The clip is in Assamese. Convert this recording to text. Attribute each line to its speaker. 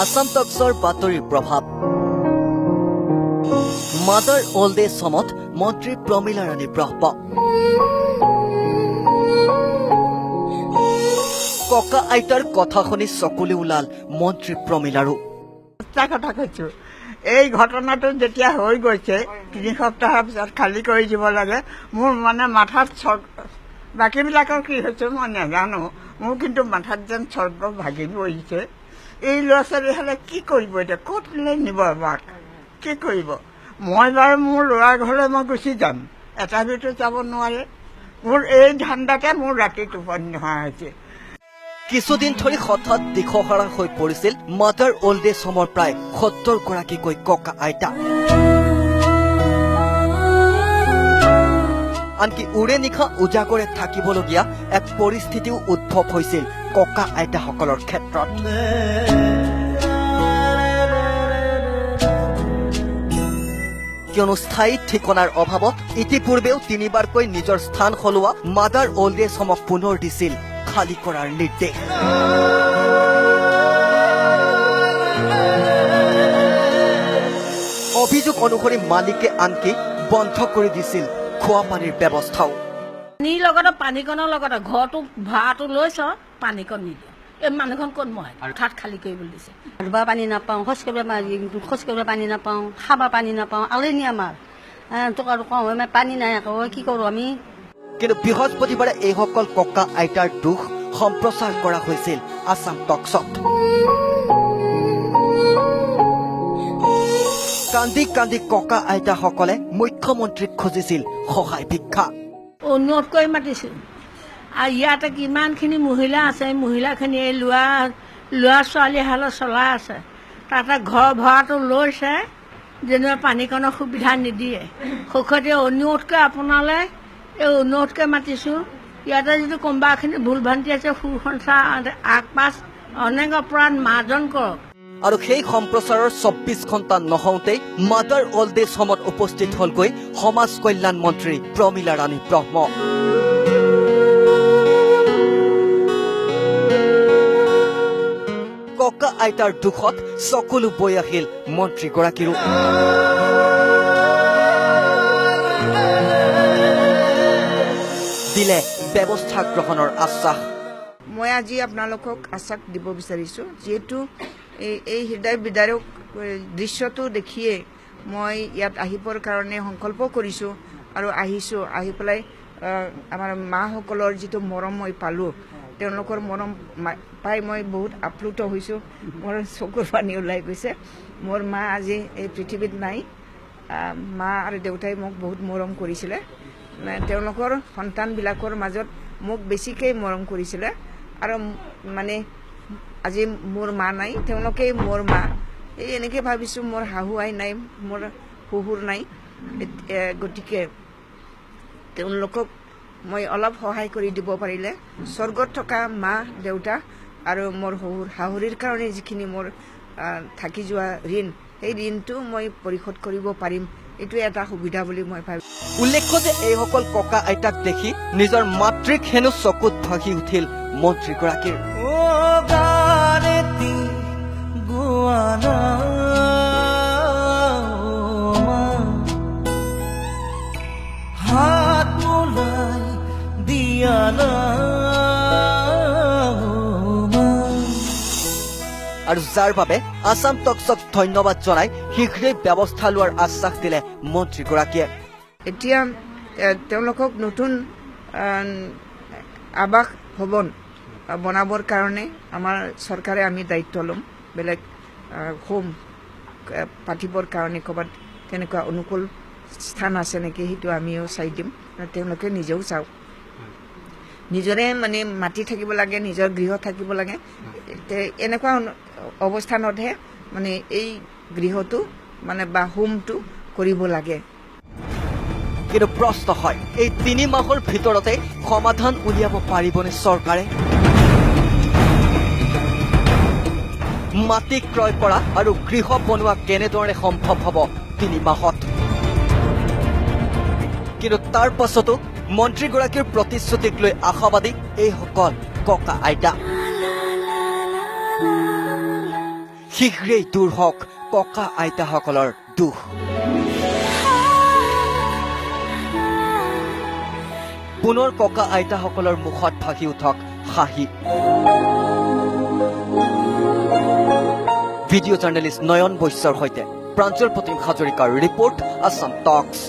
Speaker 1: আসাম টক্সৰ বাতৰিৰ প্ৰভাৱ মাদাৰ অল্ড এজ হোমত মন্ত্ৰী প্ৰমীলা ৰাণী ব্ৰহ্ম ককা আইতাৰ কথা শুনি চকুলি ওলাল মন্ত্ৰী প্ৰমীলাৰো
Speaker 2: কথা কৈছো এই ঘটনাটো যেতিয়া হৈ গৈছে 3 সপ্তাহৰ পিছত খালী কৰি দিব লাগে মোৰ মানে মাথাত বাকীবিলাকৰ কি হৈছে মই নাজানো মোৰ কিন্তু মাথাত যেন স্বৰ্গ ভাগি পৰিছে এই ল'ৰা ছোৱালী হ'লে কি কৰিব এতিয়া ক'ত নিব আমাক কি কৰিব মই বাৰু মোৰ ল'ৰাৰ ঘৰলৈ মই গুচি যাম এটা ভিতৰত যাব নোৱাৰে মোৰ এই ধান্দাতে মোৰ ৰাতি টোপনি নোহোৱা হৈছে
Speaker 1: কিছুদিন ধৰি হঠাৎ দিশহাৰা হৈ পৰিছিল মাদাৰ অল্ড এজ হোমৰ প্ৰায় ৭০ গৰাকীকৈ ককা আইতা আনকি উৰে নিশা উজাগৰে থাকিবলগীয়া এক পৰিস্থিতিও উদ্ভৱ হৈছিল ককা আইতাসকলৰ ক্ষেত্ৰত কিয়নো স্থায়ী ঠিকনাৰ অভাৱত ইতিপূৰ্বেও ৩বাৰকৈ নিজৰ স্থান সলোৱা মাদাৰ অল্ড এজ হোমক পুনৰ দিছিল খালী কৰাৰ নিৰ্দেশ অভিযোগ অনুসৰি মালিকে আনকি বন্ধ কৰি দিছিল খোৱা পানীৰ ব্যৱস্থাও
Speaker 3: পানীৰ লগতে পানীকণৰ লগতে ঘৰটো ভাড়াটো লৈছ পানীকণ নিদিয়ে এই মানুহখন ক'ত মই ঠাত খালী কৰিবলৈ দিছে
Speaker 4: ধুবা পানী নাপাওঁ খোজ কাঢ়িব পানী নাপাওঁ খাব পানী নাপাওঁ আলেনি আমাৰ তোক আৰু কওঁ আমি পানী নাই আকৌ কি কৰোঁ আমি
Speaker 1: কিন্তু বৃহস্পতিবাৰে এইসকল ককা আইতাৰ দুখ সম্প্ৰচাৰ কৰা হৈছিল আসাম টক্সত কান্দি কান্দি ককা আইতাসকলে মুখ্যমন্ত্ৰীক খুজিছিল সহায় ভিক্ষা
Speaker 3: অনুৰোধ কৰি মাতিছোঁ আৰু ইয়াতে কিমানখিনি মহিলা আছে মহিলাখিনি এই ল'ৰা ছোৱালী হালত চলাই আছে তাতে ঘৰ ভড়াটো লৈছে যেনিবা পানীকণৰ সুবিধা নিদিয়ে সুখতে অনুৰোধকৈ আপোনালৈ এই অনুৰোধকৈ মাতিছোঁ ইয়াতে যদি কোনোবাখিনি ভুল ভ্ৰান্তি আছে সুসংস্থাৰ আগপাছ অনেক অপৰাধ মাৰ্জন কৰক
Speaker 1: আৰু সেই সম্প্ৰচাৰৰ ২৪ ঘণ্টা নহওঁতেই মাদাৰ অল্ড এজ হোমত উপস্থিত হলগৈ সমাজ কল্যাণ মন্ত্ৰী প্ৰমীলা ৰাণী ব্ৰহ্ম ককা আইতাৰ দুখত চকুলো বৈ আহিল মন্ত্ৰীগৰাকীৰো দিলে ব্যৱস্থা গ্ৰহণৰ আশ্বাস
Speaker 2: মই আজি আপোনালোকক আশ্বাস দিব বিচাৰিছোঁ যিহেতু এই হৃদয় বিদাৰক দৃশ্যটো দেখিয়ে মই ইয়াত আহিবৰ কাৰণে সংকল্প কৰিছোঁ আৰু আহিছোঁ আহি পেলাই আমাৰ মাসকলৰ যিটো মৰম মই পালোঁ তেওঁলোকৰ মৰম পাই মই বহুত আপ্লুত হৈছোঁ মোৰ চকুৰ পানী ওলাই গৈছে মোৰ মা আজি এই পৃথিৱীত নাই মা আৰু দেউতাই মোক বহুত মৰম কৰিছিলে তেওঁলোকৰ সন্তানবিলাকৰ মাজত মোক বেছিকৈ মৰম কৰিছিলে আৰু মানে আজি মোৰ মা নাই তেওঁলোকেই মোৰ মা এই এনেকৈ ভাবিছোঁ মোৰ শাহু আই নাই মোৰ শহুৰ নাই গতিকে তেওঁলোকক মই অলপ সহায় কৰি দিব পাৰিলে স্বৰ্গত থকা মা দেউতা আৰু মোৰ শাহুৰিৰ কাৰণে যিখিনি মোৰ থাকি যোৱা ঋণ সেই ঋণটো মই পৰিশোধ কৰিব পাৰিম এইটো এটা সুবিধা বুলি মই ভাবিছোঁ
Speaker 1: উল্লেখ্য যে এইসকল ককা আইতাক দেখি নিজৰ মাতৃক হেনো চকুত ভাসি উঠিল মন্ত্ৰীগৰাকীৰ আৰু যাৰ বাবে আসাম টক্সক ধন্যবাদ জনাই শীঘ্ৰেই ব্যৱস্থা লোৱাৰ আশ্বাস দিলে মন্ত্ৰীগৰাকীয়ে
Speaker 2: এতিয়া তেওঁলোকক নতুন আৱাস ভৱন বনাবৰ কাৰণে আমাৰ চৰকাৰে আমি দায়িত্ব ল'ম বেলেগ হোম পাতিবৰ কাৰণে ক'ৰবাত তেনেকুৱা অনুকূল স্থান আছে নেকি সেইটো আমিও চাই দিম তেওঁলোকে নিজেও চাওক নিজৰে মানে মাটি থাকিব লাগে নিজৰ গৃহ থাকিব লাগে এনেকুৱা অৱস্থানতহে মানে এই গৃহটো মানে বা হোমটো কৰিব লাগে
Speaker 1: কিন্তু প্ৰশ্ন হয় এই ৩ মাহৰ ভিতৰতে সমাধান উলিয়াব পাৰিবনে চৰকাৰে মাটি ক্ৰয় কৰা আৰু গৃহ বনোৱা কেনেদৰে সম্ভৱ হ'ব ৩ মাহত কিন্তু তাৰ পাছতো মন্ত্ৰীগৰাকীৰ প্ৰতিশ্ৰুতিক লৈ আশাবাদী এইসকল ককা আইতা শীঘ্ৰেই দূৰ হওক ককা আইতাসকলৰ দুখ। পুনৰ ককা আইতাসকলৰ মুখত ভাহি উঠক হাঁহি। ভিডিঅ' জাৰ্নেলিষ্ট নয়ন বৈশ্যৰ সৈতে প্ৰাঞ্জল প্ৰতিম হাজৰিকাৰ ৰিপৰ্ট আছাম টক্স।